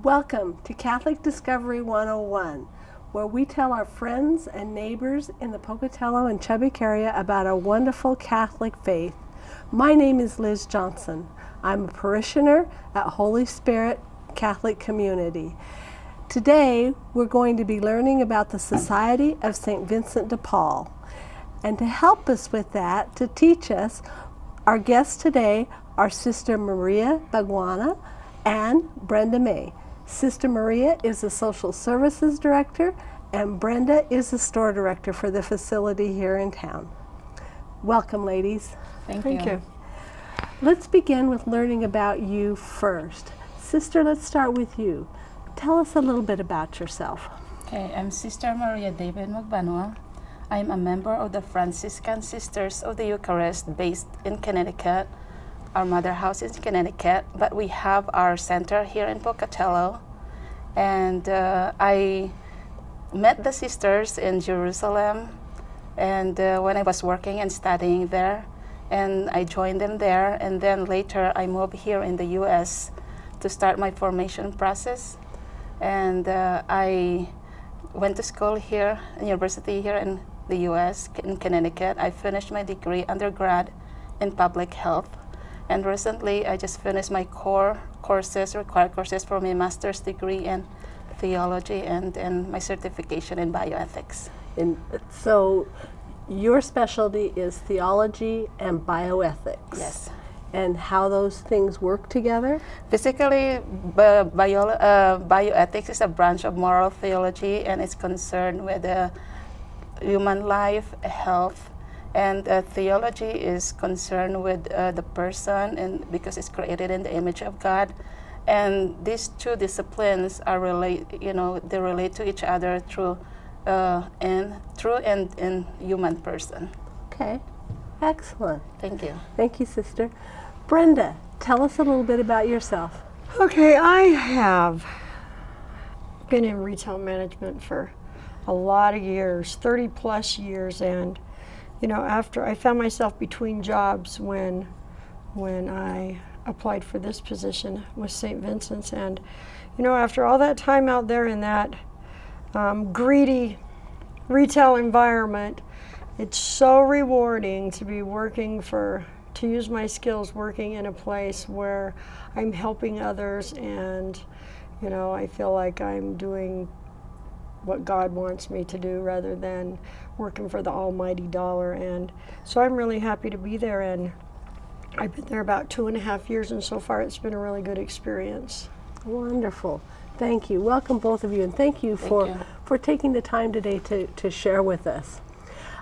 Welcome to Catholic Discovery 101, where we tell our friends and neighbors in the Pocatello and Chubbuck area about our wonderful Catholic faith. My name is Liz Johnson. I'm a parishioner at Holy Spirit Catholic Community. Today, we're going to be learning about the Society of St. Vincent de Paul. And to help us with that, to teach us, our guests today are Sister Maria Magbanua and Brenda May. Sister Maria is the Social Services Director, and Brenda is the Store Director for the facility here in town. Welcome, ladies. Thank you. Let's begin with learning about you first. Sister, let's start with you. Tell us a little bit about yourself. Okay, I'm Sister Maria David Magbanua. I'm a member of the Franciscan Sisters of the Eucharist based in Connecticut. Our mother house is in Connecticut, but we have our center here in Pocatello. And I met the sisters in Jerusalem, and when I was working and studying there, and I joined them there, and then later I moved here in the U.S. to start my formation process. And I went to school here, university here in the U.S., in Connecticut. I finished my degree, undergrad, in public health. And recently, I just finished my required courses for my master's degree in theology and my certification in bioethics. And so your specialty is theology and bioethics. Yes. And how those things work together? Basically, bioethics is a branch of moral theology, and it's concerned with human life, health, and theology is concerned with the person, and because it's created in the image of God. And these two disciplines are they relate to each other through and human person. Okay, excellent. Thank you. Thank you, Sister. Brenda, tell us a little bit about yourself. Okay, I have been in retail management for a lot of years, 30 plus years, and after I found myself between jobs when I applied for this position with St. Vincent's, and after all that time out there in that greedy retail environment, it's so rewarding to be to use my skills working in a place where I'm helping others, and I feel like I'm doing what God wants me to do rather than working for the almighty dollar. And so I'm really happy to be there, and I've been there about 2.5 years, and so far it's been a really good experience. Wonderful. Thank you. Welcome, both of you, and thank you for taking the time today to share with us.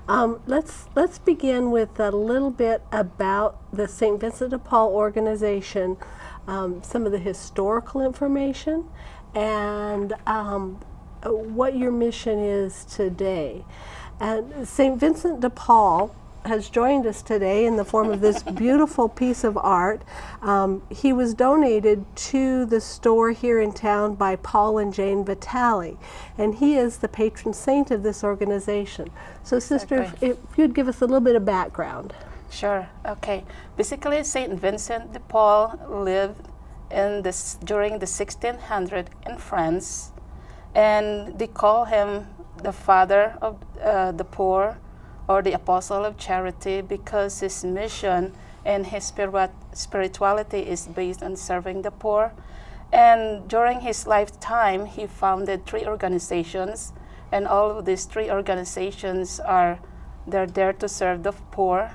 Let's begin with a little bit about the St. Vincent de Paul organization, some of the historical information, and what your mission is today. And St. Vincent de Paul has joined us today in the form of this beautiful piece of art. He was donated to the store here in town by Paul and Jane Vitale, and he is the patron saint of this organization. So, Sister, if you'd give us a little bit of background. Sure. Okay. Basically, St. Vincent de Paul lived during the 1600s in France, and they call him the father of the poor, or the apostle of charity, because his mission and his spirituality is based on serving the poor. And during his lifetime, he founded 3 organizations, and all of these 3 organizations they're there to serve the poor.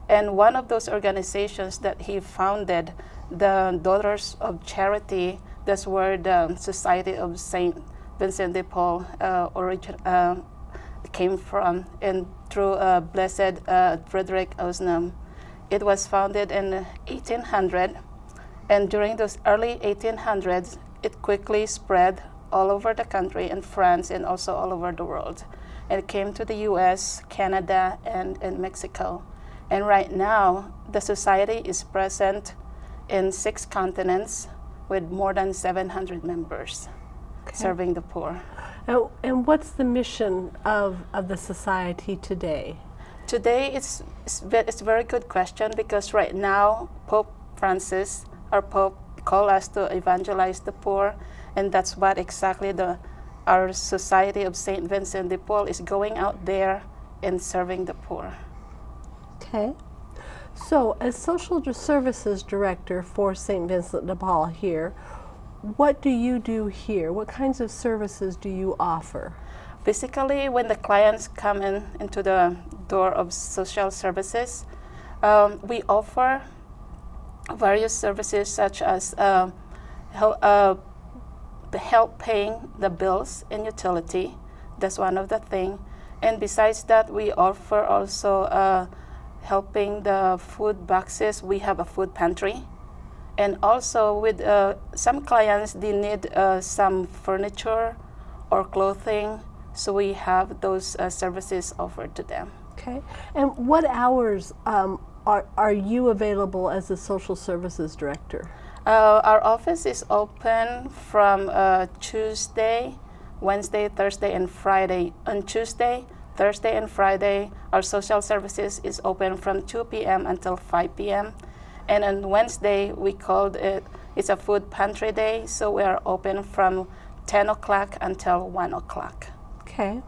And one of those organizations that he founded, the Daughters of Charity, that's where the Society of St. Vincent de Paul came from, and through Blessed Frederick Osnam. It was founded in 1800, and during those early 1800s, it quickly spread all over the country, in France, and also all over the world. And it came to the U.S., Canada, and Mexico. And right now, the society is present in 6 continents with more than 700 members serving the poor. And what's the mission of the society today? Today, it's a very good question, because right now, Pope Francis, our Pope, call us to evangelize the poor, and that's what exactly our Society of St. Vincent de Paul is going out there and serving the poor. Okay. So, as social services director for St. Vincent de Paul here, what do you do here? What kinds of services do you offer? Basically, when the clients come into the door of social services, we offer various services such as the help paying the bills and utility. That's one of the things. And besides that, we offer also helping the food boxes. We have a food pantry. And also with some clients, they need some furniture or clothing. So we have those services offered to them. Okay. And what hours are you available as a social services director? Our office is open from Tuesday, Wednesday, Thursday, and Friday. On Tuesday, Thursday, and Friday, our social services is open from 2 p.m. until 5 p.m. And on Wednesday, we called it's a food pantry day, so we are open from 10 o'clock until 1 o'clock. Okay.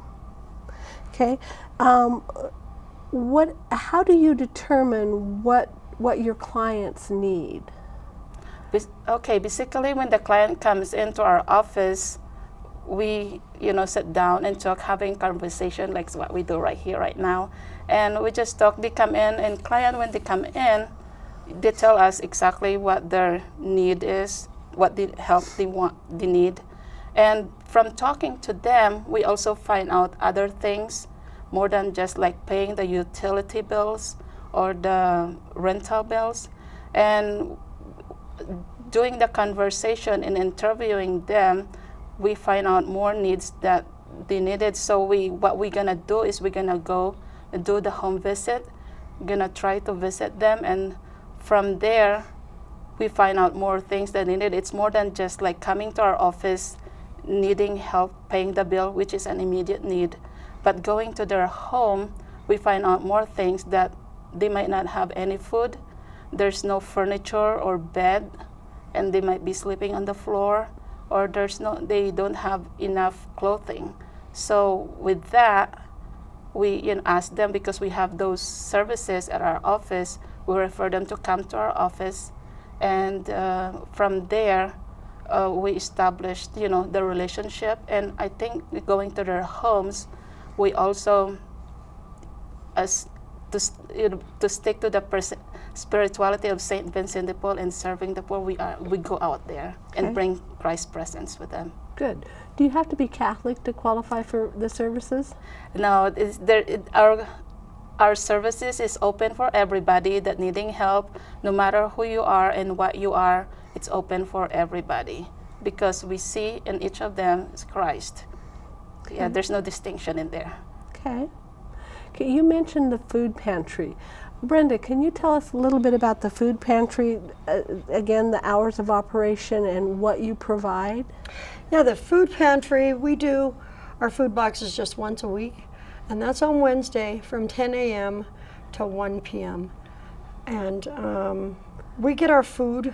Okay. How do you determine what your clients need? Okay, basically when the client comes into our office, we sit down and talk, having conversation like what we do right here, right now. And we just talk, they come in, and client, when they come in, they tell us exactly what their need is, what the help they need. And from talking to them, we also find out other things more than just like paying the utility bills or the rental bills. And doing the conversation and interviewing them, we find out more needs that they needed. So what we're gonna do is we're gonna go and do the home visit. We're gonna try to visit them, and from there, we find out more things that they needed. It's more than just like coming to our office, needing help paying the bill, which is an immediate need. But going to their home, we find out more things that they might not have any food, there's no furniture or bed, and they might be sleeping on the floor, or they don't have enough clothing. So with that, we ask them, because we have those services at our office, we refer them to come to our office, and from there, we established, the relationship. And I think going to their homes, we also, to stick to the spirituality of St. Vincent de Paul and serving the poor, we go out there and bring Christ's presence with them. Good. Do you have to be Catholic to qualify for the services? No, our services is open for everybody that needing help, no matter who you are and what you are. It's open for everybody, because we see in each of them is Christ. Okay. Yeah, there's no distinction in there. Okay. Okay. You mentioned the food pantry. Brenda, can you tell us a little bit about the food pantry, again, the hours of operation and what you provide? Yeah, the food pantry, we do our food boxes just once a week, and that's on Wednesday from 10 a.m. to 1 p.m. And we get our food,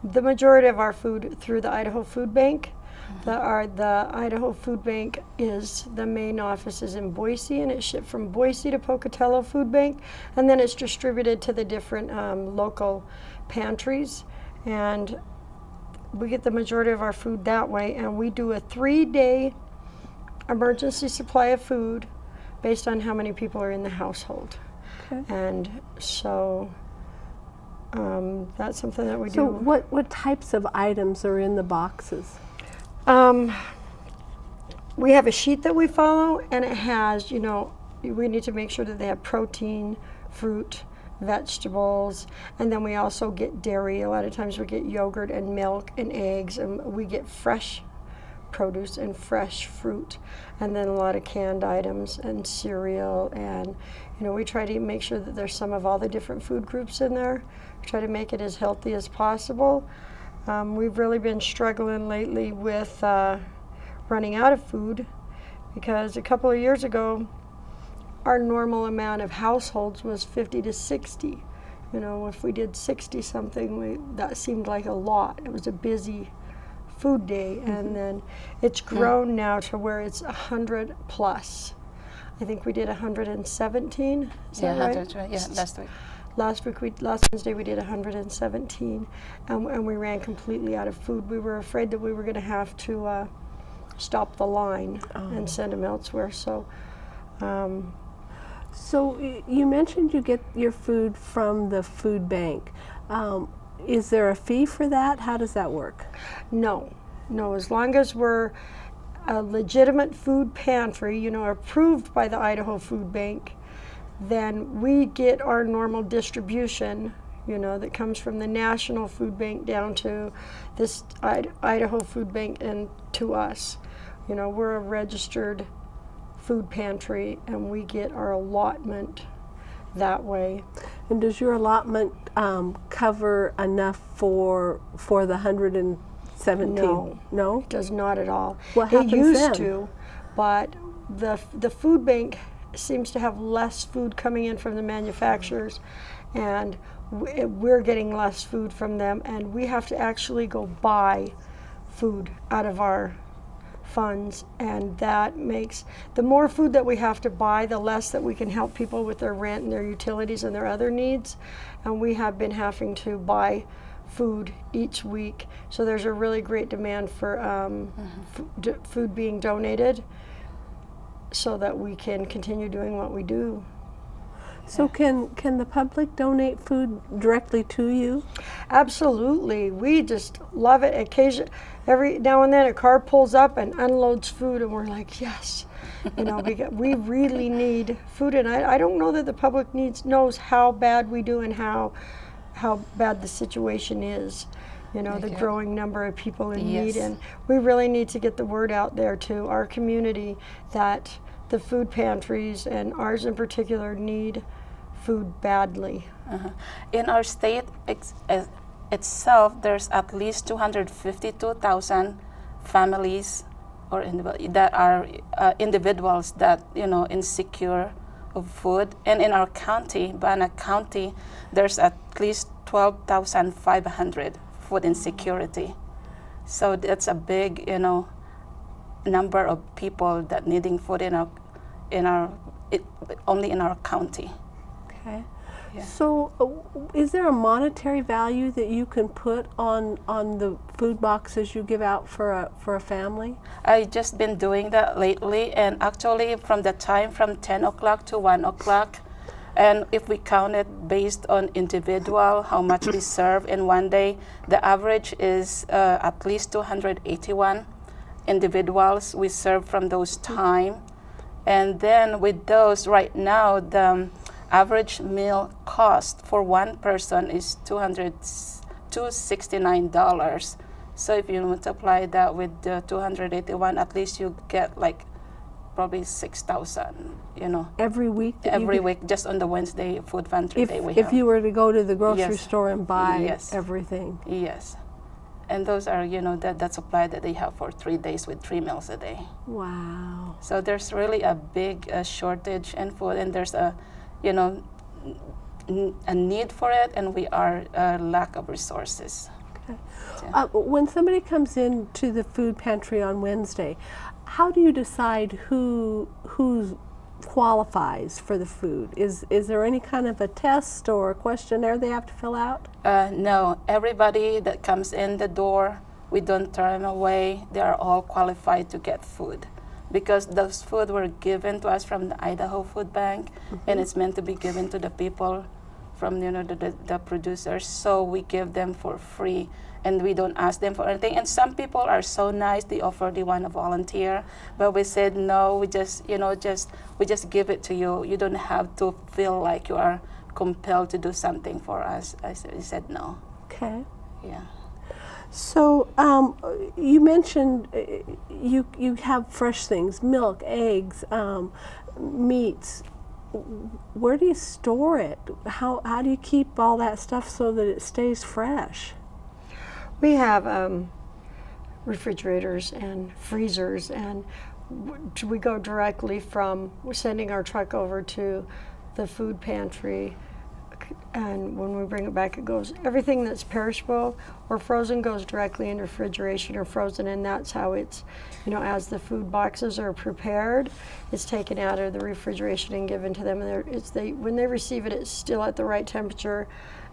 the majority of our food, through the Idaho Food Bank. The Idaho Food Bank the main office is in Boise, and it's shipped from Boise to Pocatello Food Bank, and then it's distributed to the different local pantries, and we get the majority of our food that way. And we do a 3-day emergency supply of food based on how many people are in the household. Okay. And so that's something that we do. So what types of items are in the boxes? We have a sheet that we follow, and it has, we need to make sure that they have protein, fruit, vegetables, and then we also get dairy. A lot of times we get yogurt and milk and eggs, and we get fresh produce and fresh fruit, and then a lot of canned items and cereal. And we try to make sure that there's some of all the different food groups in there. We try to make it as healthy as possible. We've really been struggling lately with running out of food, because a couple of years ago our normal amount of households was 50 to 60, You know, if we did 60 something, that seemed like a lot. It was a busy food day, and then it's grown now to where it's 100 plus. I think we did 117. Is that right? That's right. Yeah, last week. Last Wednesday we did 117, and we ran completely out of food. We were afraid that we were going to have to stop the line and send them elsewhere. So, so you mentioned you get your food from the food bank. Is there a fee for that? How does that work? No. As long as we're a legitimate food pantry, you know, approved by the Idaho Food Bank, then we get our normal distribution, you know, that comes from the National Food Bank down to this Idaho Food Bank and to us. You know, we're a registered food pantry, and we get our allotment that way. And does your allotment cover enough for the 117? No? It does not at all. What happens it used then? to, but the food bank seems to have less food coming in from the manufacturers, and we're getting less food from them, and we have to actually go buy food out of our funds, and that makes the more food that we have to buy, the less that we can help people with their rent and their utilities and their other needs. And we have been having to buy food each week, so there's a really great demand for food being donated so that we can continue doing what we do. So can the public donate food directly to you? Absolutely. We just love it. Occasionally, every now and then a car pulls up and unloads food, and we're like, yes. You know, we really need food, and I don't know that the public knows how bad we do and how bad the situation is. You know, the growing number of people in need, and we really need to get the word out there to our community that the food pantries, and ours in particular, need food badly. In our state itself, there's at least 252,000 families or that are individuals that, you know, insecure of food. And in our county, Bannock County, there's at least 12,500 food insecurity. So that's a big, you know, number of people that needing food only in our county. Okay. Yeah. So is there a monetary value that you can put on the food boxes you give out for a family? I've just been doing that lately, and actually from the time from 10 o'clock to 1 o'clock, and if we count it based on individual, how much we serve in one day, the average is at least 281 individuals we serve from those time. And then with those, right now, the average meal cost for one person is $269. So if you multiply that with the 281, at least you get like probably 6,000, you know. Every week? Every week, just on the Wednesday food pantry day we have. If you were to go to the grocery store and buy everything? Yes. And those are, you know, that supply that they have for 3 days with 3 meals a day. Wow. So there's really a big shortage in food, and there's a, you know, a need for it, and we are lack of resources. Okay. When somebody comes in to the food pantry on Wednesday, how do you decide who qualifies for the food? Is there any kind of a test or a questionnaire they have to fill out? No, everybody that comes in the door, we don't turn them away. They are all qualified to get food, because those food were given to us from the Idaho Food Bank, and it's meant to be given to the people from, you know, the producers. So we give them for free, and we don't ask them for anything. And some people are so nice, they offer they want to volunteer, but we said no. We just, you know, we just give it to you. You don't have to feel like you are compelled to do something for us. We said no. Okay. Yeah. So you mentioned you have fresh things, milk, eggs, meats. Where do you store it? How do you keep all that stuff so that it stays fresh? We have refrigerators and freezers, and we go directly from sending our truck over to the food pantry and when we bring it back, it goes, everything that's perishable or frozen goes directly into refrigeration or frozen, and that's how it's, you know, as the food boxes are prepared, it's taken out of the refrigeration and given to them, and when they receive it, it's still at the right temperature,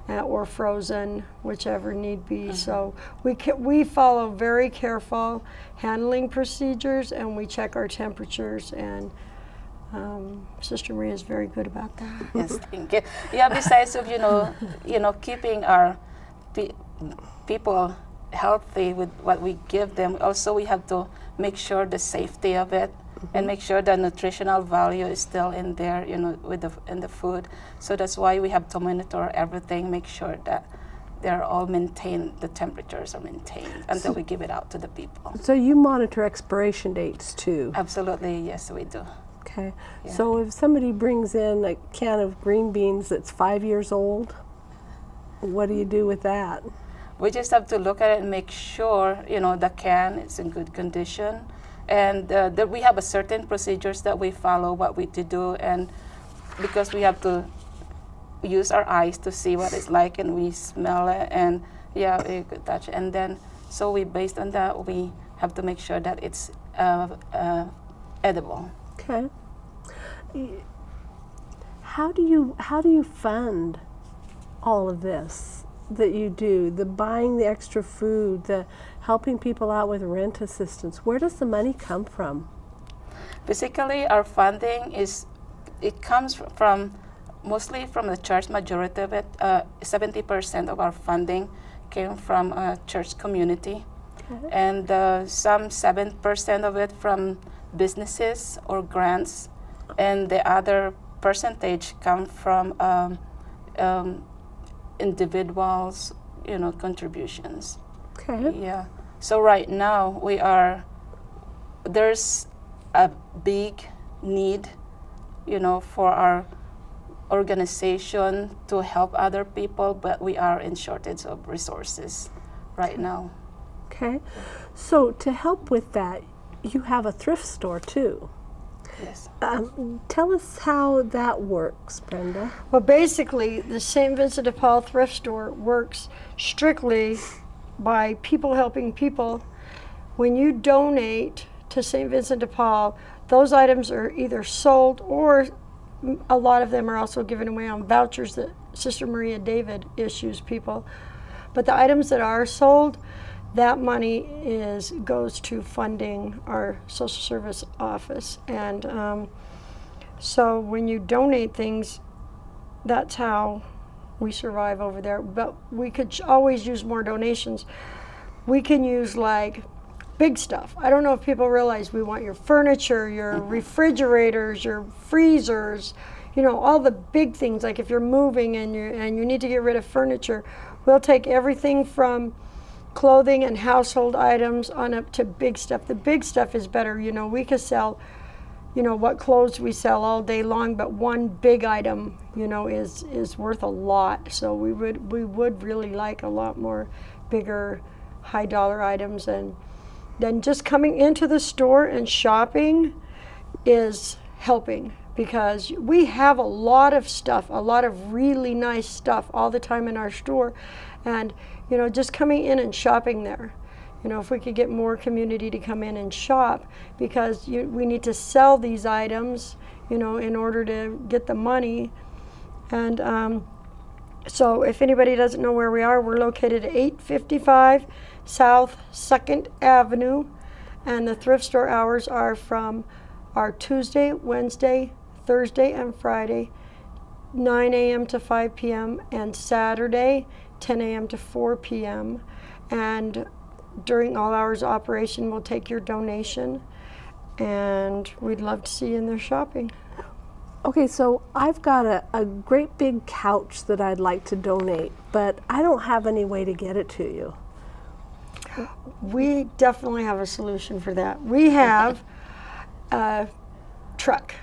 or frozen, whichever need be. So we follow very careful handling procedures, and we check our temperatures, and Sister Maria is very good about that. Yes, thank you. Yeah, besides of keeping our people healthy with what we give them, also we have to make sure the safety of it and make sure the nutritional value is still in there, you know, in the food. So that's why we have to monitor everything, make sure that they're all maintained, the temperatures are maintained until we give it out to the people. So you monitor expiration dates too? Absolutely, yes, we do. Okay. Yeah. So if somebody brings in a can of green beans that's 5 years old, what do you do with that? We just have to look at it and make sure, you know, the can is in good condition. And that we have a certain procedures that we follow, what we do, and because we have to use our eyes to see what it's like, and we smell it, and yeah, we could touch it. And then, so based on that, we have to make sure that it's edible. Okay. How do you fund all of this that you do? The buying the extra food, the helping people out with rent assistance. Where does the money come from? Basically, our funding comes from mostly from the church. Majority of it, 70% of our funding came from a church community, and some 7% of it from businesses or grants, and the other percentage come from individuals, you know, contributions. Okay. Yeah. So right now there's a big need, you know, for our organization to help other people, but we are in shortage of resources right now. Okay. So to help with that, you have a thrift store too. Yes. Tell us how that works, Brenda. Well, basically, the St. Vincent de Paul thrift store works strictly by people helping people. When you donate to St. Vincent de Paul, those items are either sold, or a lot of them are also given away on vouchers that Sister Maria David issues people. But the items that are sold, that money goes to funding our social service office. And so when you donate things, that's how we survive over there. But we could always use more donations. We can use like big stuff. I don't know if people realize we want your furniture, your refrigerators, your freezers, you know, all the big things. Like if you're moving and you need to get rid of furniture, we'll take everything from clothing and household items on up to big stuff. The big stuff is better. You know, we could sell, you know, what clothes we sell all day long, but one big item, you know, is worth a lot. So we would really like a lot more bigger, high dollar items. And then just coming into the store and shopping is helping, because we have a lot of stuff, a lot of really nice stuff all the time in our store. And you know, just coming in and shopping there. You know, if we could get more community to come in and shop, because we need to sell these items, you know, in order to get the money. And so if anybody doesn't know where we are, we're located at 855 South 2nd Avenue. And the thrift store hours are from our Tuesday, Wednesday, Thursday, and Friday, 9 a.m. to 5 p.m. and Saturday, 10 a.m. to 4 p.m. And during all hours of operation, we'll take your donation, and we'd love to see you in there shopping. Okay, so I've got a great big couch that I'd like to donate, but I don't have any way to get it to you. We definitely have a solution for that. We have a truck.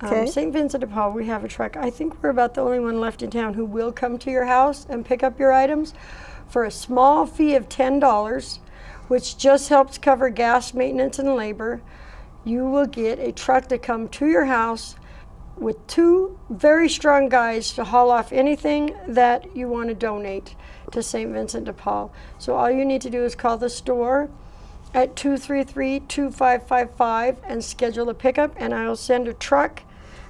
Okay. St. Vincent de Paul, we have a truck. I think we're about the only one left in town who will come to your house and pick up your items for a small fee of $10, which just helps cover gas, maintenance, and labor. You will get a truck to come to your house with 2 very strong guys to haul off anything that you want to donate to St. Vincent de Paul. So all you need to do is call the store at 233-2555 and schedule a pickup, and I'll send a truck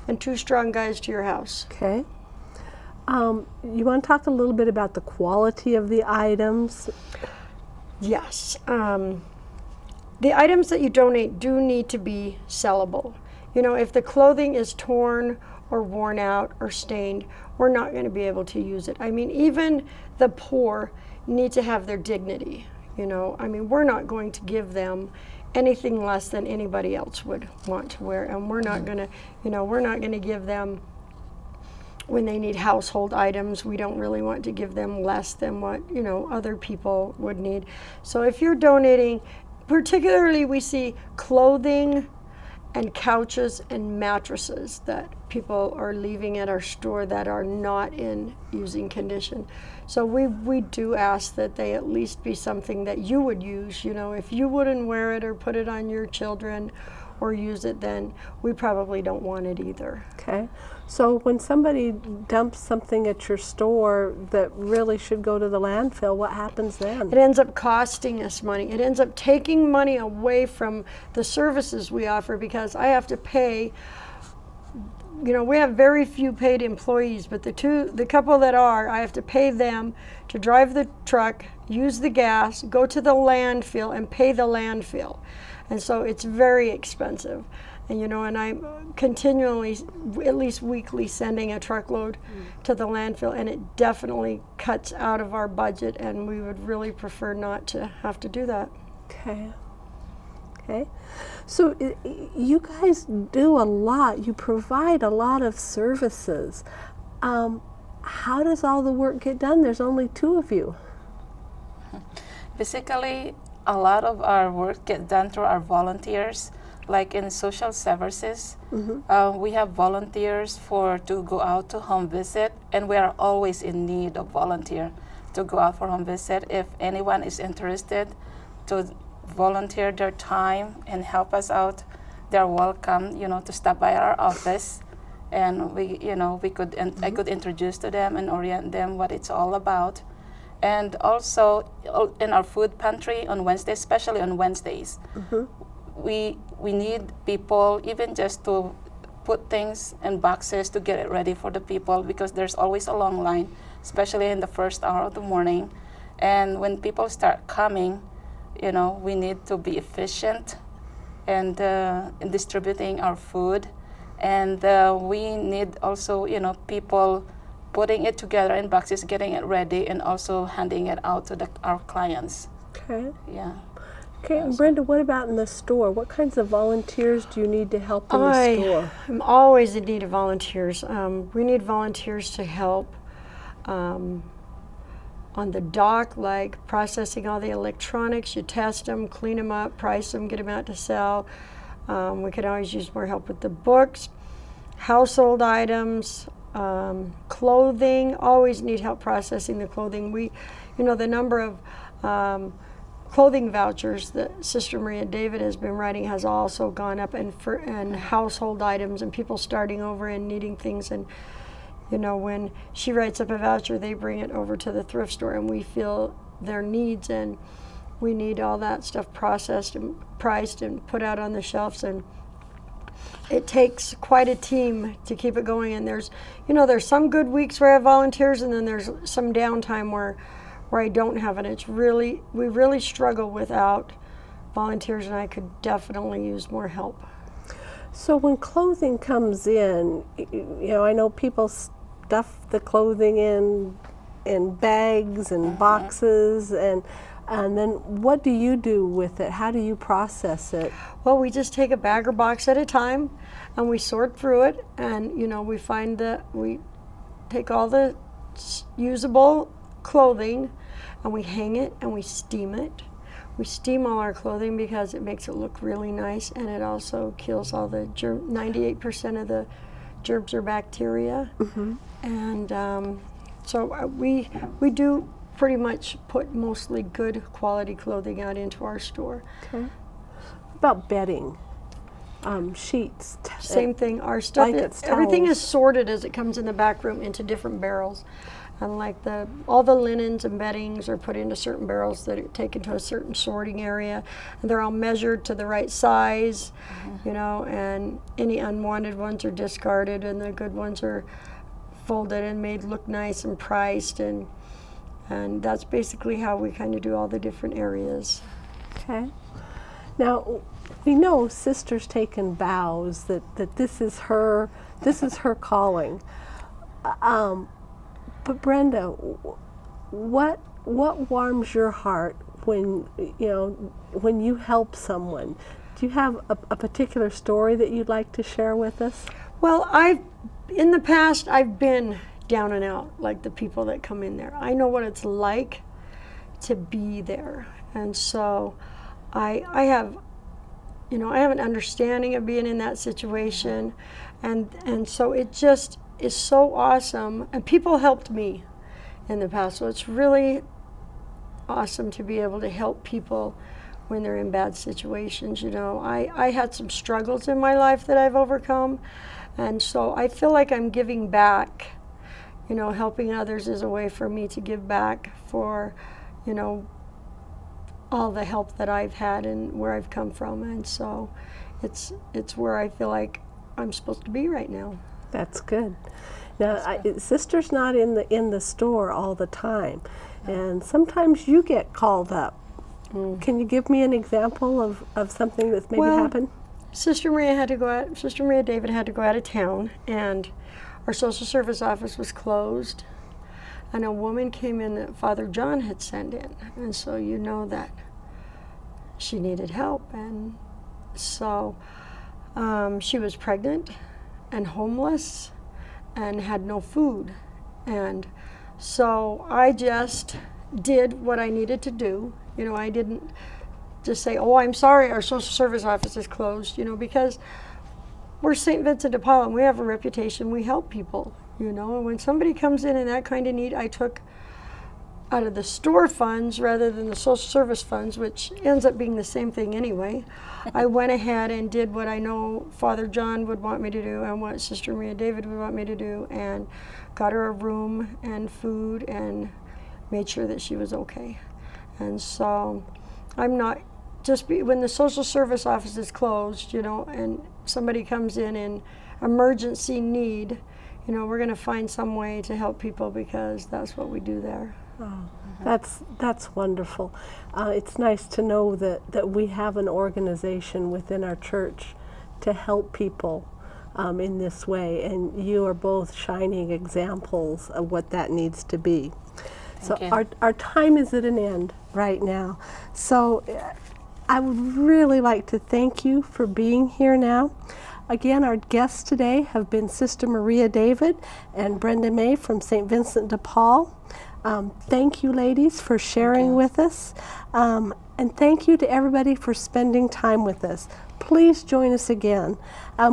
and 2 strong guys to your house. Okay. You want to talk a little bit about the quality of the items? Yes. The items that you donate do need to be sellable. You know, if the clothing is torn or worn out or stained, we're not going to be able to use it. I mean, even the poor need to have their dignity. You know, I mean, we're not going to give them anything less than anybody else would want to wear, and we're not going to, you know, we're not going to give them, when they need household items, we don't really want to give them less than what, you know, other people would need. So if you're donating, particularly we see clothing and couches and mattresses that people are leaving at our store that are not in using condition. So we do ask that they at least be something that you would use. You know, if you wouldn't wear it or put it on your children or use it, then we probably don't want it either. Okay. So when somebody dumps something at your store that really should go to the landfill, what happens then? It ends up costing us money. It ends up taking money away from the services we offer, because I have to pay. You know, we have very few paid employees, but the couple that are, I have to pay them to drive the truck, use the gas, go to the landfill, and pay the landfill. And so it's very expensive. And, you know, and I'm continually, at least weekly, sending a truckload to the landfill, and it definitely cuts out of our budget, and we would really prefer not to have to do that. Okay. Okay. So you guys do a lot. You provide a lot of services. How does all the work get done? There's only 2 of you. Basically, a lot of our work gets done through our volunteers. Like in social services, we have volunteers to go out to home visit, and we are always in need of volunteer to go out for home visit. If anyone is interested to volunteer their time and help us out, they're welcome, you know, to stop by our office, and we, you know, I could introduce to them and orient them what it's all about. And also in our food pantry on Wednesdays, especially on Wednesdays, we need people even just to put things in boxes to get it ready for the people, because there's always a long line, especially in the first hour of the morning. And when people start coming, you know, we need to be efficient and in distributing our food. And we need also, you know, people putting it together in boxes, getting it ready, and also handing it out to our clients. Okay. Yeah. Okay, and Brenda, what about in the store? What kinds of volunteers do you need to help in the store? I'm always in need of volunteers. We need volunteers to help on the dock, like processing all the electronics. You test them, clean them up, price them, get them out to sell. We could always use more help with the books, household items, clothing. Always need help processing the clothing. You know, the number of clothing vouchers that Sister Maria David has been writing has also gone up, and household items and people starting over and needing things. And you know, when she writes up a voucher, they bring it over to the thrift store, and we feel their needs, and we need all that stuff processed and priced and put out on the shelves. And it takes quite a team to keep it going. And there's some good weeks where I have volunteers, and then there's some downtime where I don't have it. We really struggle without volunteers, and I could definitely use more help. So when clothing comes in, you know, I know people stuff the clothing in bags and boxes, and then what do you do with it? How do you process it? Well, we just take a bag or box at a time, and we sort through it, and you know, we take all the usable clothing, and we hang it and we steam it. We steam all our clothing because it makes it look really nice, and it also kills all the 98% of the germs or bacteria. And so we do pretty much put mostly good quality clothing out into our store. Okay. What about bedding? sheets. Same thing. Our stuff, blankets, everything towels. is sorted as it comes in the back room into different barrels. And like all the linens and beddings are put into certain barrels that are taken to a certain sorting area. And they're all measured to the right size, you know, and any unwanted ones are discarded and the good ones are folded and made look nice and priced. And that's basically how we kind of do all the different areas. Okay. Now, we know Sister's taken vows that this is her calling. But Brenda, what warms your heart when you help someone? Do you have a particular story that you'd like to share with us? Well, in the past I've been down and out, like the people that come in there. I know what it's like to be there, and so I have an understanding of being in that situation, and so it just is so awesome. And people helped me in the past, so it's really awesome to be able to help people when they're in bad situations. You know, I had some struggles in my life that I've overcome, and so I feel like I'm giving back. You know, helping others is a way for me to give back for, you know, all the help that I've had and where I've come from, and so it's where I feel like I'm supposed to be right now. That's good. Now, Sister's not in the store all the time, and sometimes you get called up. Can you give me an example of something that's maybe happened? Sister Maria David had to go out of town, and our social service office was closed, and a woman came in that Father John had sent in, and so you know that she needed help, and so she was pregnant and homeless and had no food, and so I just did what I needed to do. You know, I didn't just say, "Oh, I'm sorry, our social service office is closed," you know, because we're St. Vincent de Paul and we have a reputation, we help people, you know, and when somebody comes in that kind of need, I took out of the store funds rather than the social service funds, which ends up being the same thing anyway. I went ahead and did what I know Father John would want me to do and what Sister Maria David would want me to do, and got her a room and food and made sure that she was okay. And so I'm not when the social service office is closed, you know, and somebody comes in emergency need, you know, we're going to find some way to help people because that's what we do there. Oh, that's wonderful. It's nice to know that we have an organization within our church to help people in this way, and you are both shining examples of what that needs to be. So our time is at an end right now. So I would really like to thank you for being here now. Again, our guests today have been Sister Maria David and Brenda May from St. Vincent de Paul. Thank you, ladies, for sharing with us. And thank you to everybody for spending time with us. Please join us again.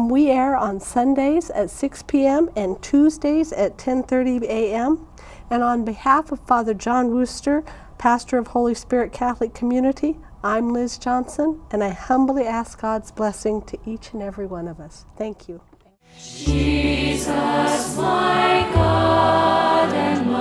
We air on Sundays at 6 p.m. and Tuesdays at 10:30 a.m. And on behalf of Father John Wooster, pastor of Holy Spirit Catholic Community, I'm Liz Johnson, and I humbly ask God's blessing to each and every one of us. Thank you. Jesus, my God and my